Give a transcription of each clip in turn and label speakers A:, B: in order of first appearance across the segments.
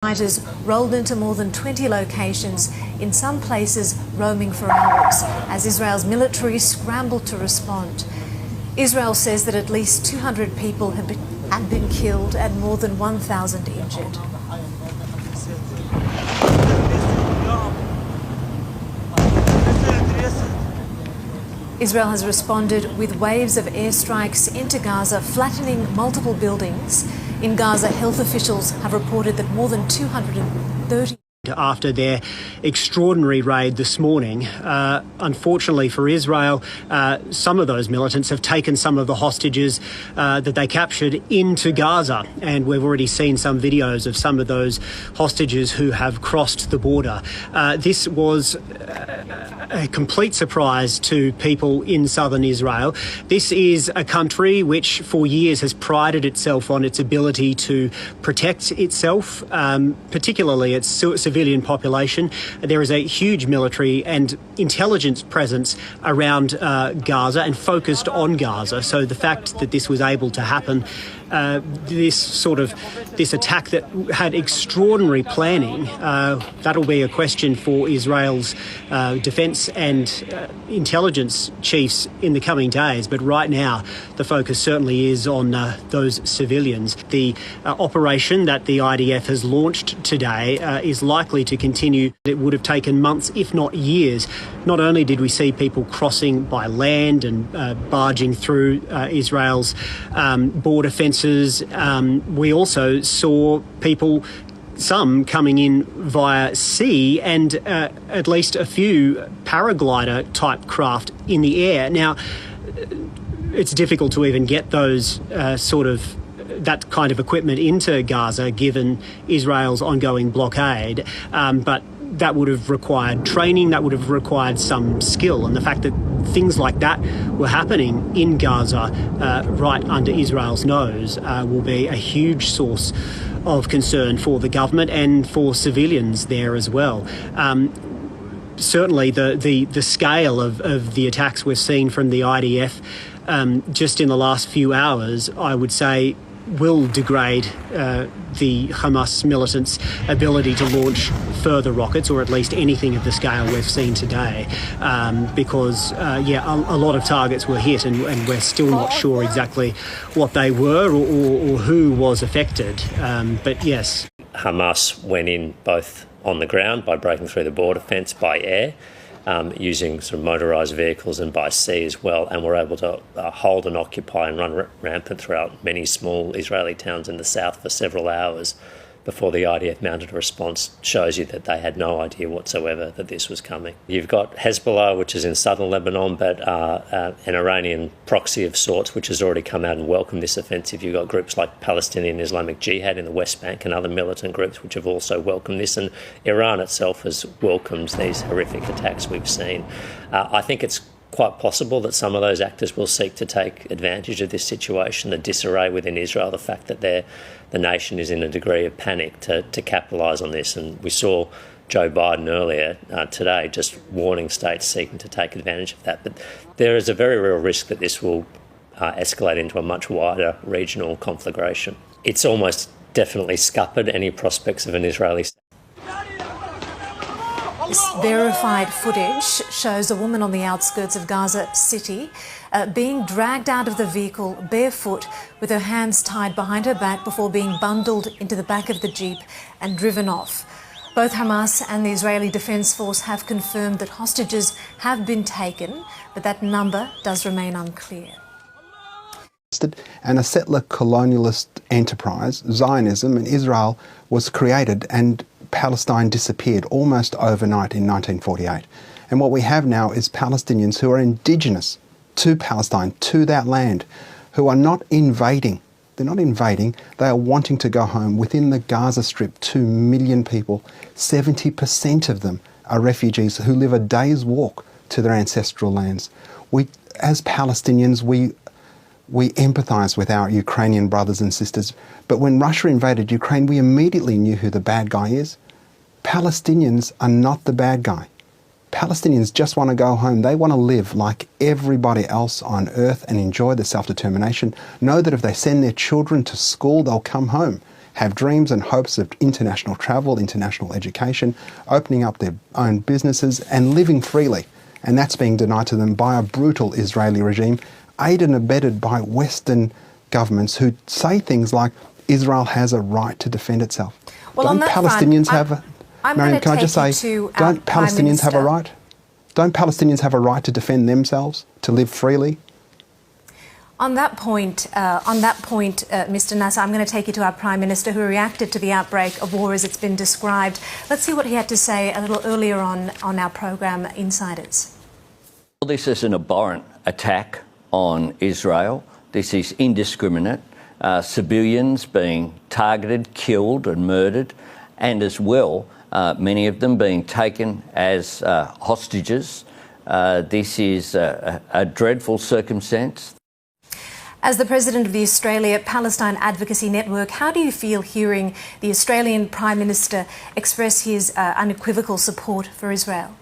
A: fighters rolled into more than 20 locations, in some places roaming for hours, as Israel's military scrambled to respond. Israel says that at least 200 people have been killed and more than 1,000 injured. Israel has responded with waves of airstrikes into Gaza, flattening multiple buildings. In Gaza, health officials have reported that more than 230...
B: After their extraordinary raid this morning, unfortunately for Israel, some of those militants have taken some of the hostages that they captured into Gaza, and we've already seen some videos of some of those hostages who have crossed the border. This was a complete surprise to people in southern Israel. This is a country which for years has prided itself on its ability to protect itself, particularly its civilian population. There is a huge military and intelligence presence around Gaza and focused on Gaza. So the fact that this was able to happen, this attack that had extraordinary planning, that'll be a question for Israel's defence and intelligence chiefs in the coming days. But right now, the focus certainly is on those civilians. The operation that the IDF has launched today is likely to continue. It would have taken months, if not years. Not only did we see people crossing by land and barging through Israel's border fences, we also saw people, some coming in via sea, and at least a few paraglider type craft in the air. Now, it's difficult to even get those that kind of equipment into Gaza given Israel's ongoing blockade, but that would have required training, that would have required some skill, and the fact that things like that were happening in Gaza right under Israel's nose will be a huge source of concern for the government and for civilians there as well. Certainly the scale of the attacks we've seen from the IDF just in the last few hours, I would say, will degrade the Hamas militants' ability to launch further rockets, or at least anything of the scale we've seen today, because a lot of targets were hit, and we're still not sure exactly what they were or who was affected. But yes,
C: Hamas went in both on the ground by breaking through the border fence, by air, using sort of motorised vehicles, and by sea as well, and were able to hold and occupy and run rampant throughout many small Israeli towns in the south for several hours before the IDF mounted a response. Shows you that they had no idea whatsoever that this was coming. You've got Hezbollah, which is in southern Lebanon, but an Iranian proxy of sorts, which has already come out and welcomed this offensive. You've got groups like Palestinian Islamic Jihad in the West Bank and other militant groups which have also welcomed this, and Iran itself has welcomed these horrific attacks we've seen. I think it's quite possible that some of those actors will seek to take advantage of this situation, the disarray within Israel, the fact that the nation is in a degree of panic, to capitalise on this. And we saw Joe Biden earlier today just warning states seeking to take advantage of that. But there is a very real risk that this will escalate into a much wider regional conflagration. It's almost definitely scuppered any prospects of an Israeli state.
A: This verified footage shows a woman on the outskirts of Gaza City being dragged out of the vehicle barefoot with her hands tied behind her back before being bundled into the back of the Jeep and driven off. Both Hamas and the Israeli Defence Force have confirmed that hostages have been taken, but that number does remain unclear.
D: And a settler colonialist enterprise, Zionism, in Israel was created, and Palestine disappeared almost overnight in 1948. And what we have now is Palestinians who are indigenous to Palestine, to that land, who are not invading. They're not invading, they are wanting to go home. Within the Gaza Strip, 2 million people, 70% of them are refugees who live a day's walk to their ancestral lands. We, as Palestinians, we empathise with our Ukrainian brothers and sisters, but when Russia invaded Ukraine, we immediately knew who the bad guy is. Palestinians are not the bad guy. Palestinians just want to go home. They want to live like everybody else on earth and enjoy the self-determination. Know that if they send their children to school, they'll come home, have dreams and hopes of international travel, international education, opening up their own businesses and living freely. And that's being denied to them by a brutal Israeli regime, aided and abetted by Western governments who say things like Israel has a right to defend itself.
A: Well,
D: don't Palestinians have a... Mariam, can I just say, don't Palestinians have a right? Don't Palestinians have a right to defend themselves, to live freely?
A: On that point, Mr. Nasser, I'm going to take you to our Prime Minister, who reacted to the outbreak of war as it's been described. Let's see what he had to say a little earlier on our program, Insiders.
E: Well, this is an abhorrent attack on Israel. This is indiscriminate. Civilians being targeted, killed and murdered, and as well, many of them being taken as hostages. This is a dreadful circumstance.
A: As the President of the Australia-Palestine Advocacy Network, how do you feel hearing the Australian Prime Minister express his unequivocal support for Israel?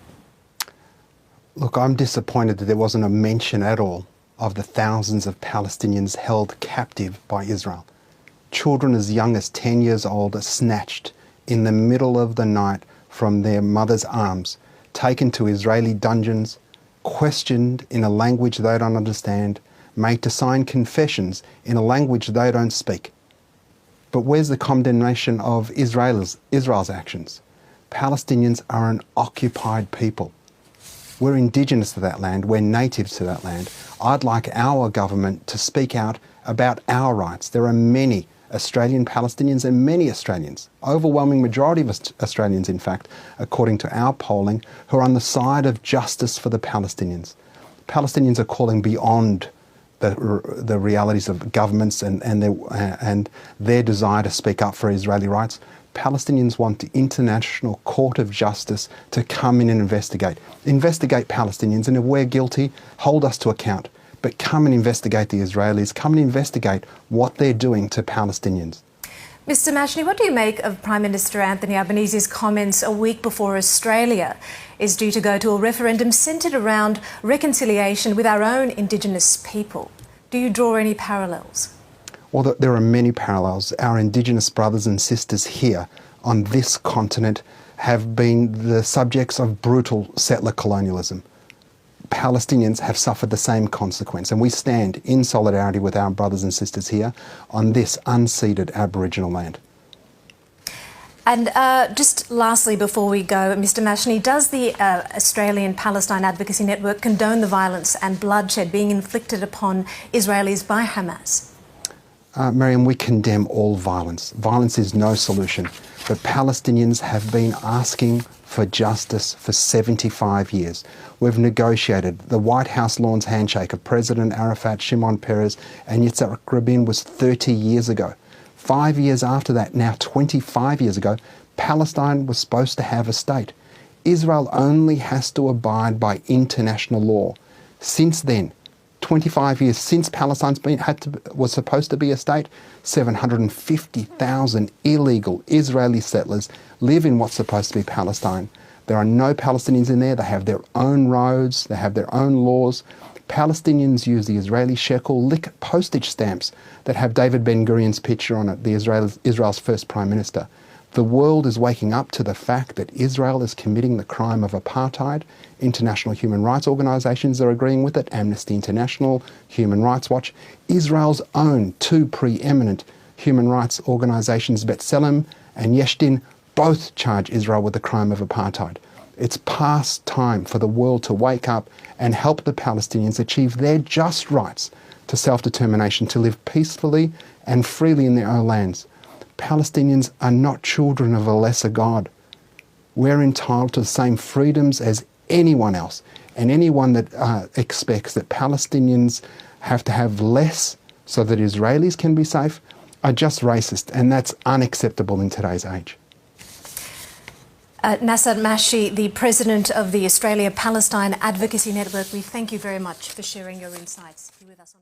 D: Look, I'm disappointed that there wasn't a mention at all of the thousands of Palestinians held captive by Israel. Children as young as 10 years old are snatched in the middle of the night from their mother's arms, taken to Israeli dungeons, questioned in a language they don't understand, made to sign confessions in a language they don't speak. But where's the condemnation of Israel's actions? Palestinians are an occupied people. We're indigenous to that land, we're natives to that land. I'd like our government to speak out about our rights. There are many Australian Palestinians and many Australians, overwhelming majority of Australians in fact, according to our polling, who are on the side of justice for the Palestinians. Palestinians are calling beyond the realities of governments and their desire to speak up for Israeli rights. Palestinians want the International Court of Justice to come in and investigate. Investigate Palestinians, and if we're guilty, hold us to account. But come and investigate the Israelis, come and investigate what they're doing to Palestinians.
A: Mr. Mashney, what do you make of Prime Minister Anthony Albanese's comments a week before Australia is due to go to a referendum centred around reconciliation with our own Indigenous people? Do you draw any parallels?
D: Well, there are many parallels. Our Indigenous brothers and sisters here on this continent have been the subjects of brutal settler colonialism. Palestinians have suffered the same consequence, and we stand in solidarity with our brothers and sisters here on this unceded Aboriginal land.
A: And just lastly, before we go, Mr. Mashney, does the Australian Palestine Advocacy Network condone the violence and bloodshed being inflicted upon Israelis by Hamas?
D: Mariam, we condemn all violence. Violence is no solution. But Palestinians have been asking for justice for 75 years. We've negotiated. The White House lawns handshake of President Arafat, Shimon Peres and Yitzhak Rabin was 30 years ago. 5 years after that, now 25 years ago, Palestine was supposed to have a state. Israel only has to abide by international law. Since then, 25 years since Palestine was supposed to be a state, 750,000 illegal Israeli settlers live in what's supposed to be Palestine. There are no Palestinians in there. They have their own roads. They have their own laws. Palestinians use the Israeli shekel, lick postage stamps that have David Ben-Gurion's picture on it, Israel's first prime minister. The world is waking up to the fact that Israel is committing the crime of apartheid. International human rights organisations are agreeing with it, Amnesty International, Human Rights Watch. Israel's own two preeminent human rights organisations, B'Tselem and Yesh Din, both charge Israel with the crime of apartheid. It's past time for the world to wake up and help the Palestinians achieve their just rights to self-determination, to live peacefully and freely in their own lands. Palestinians are not children of a lesser God. We're entitled to the same freedoms as anyone else, and anyone that expects that Palestinians have to have less so that Israelis can be safe are just racist, and that's unacceptable in today's age.
A: Nasser Mashi, the President of the Australia-Palestine Advocacy Network, we thank you very much for sharing your insights with us.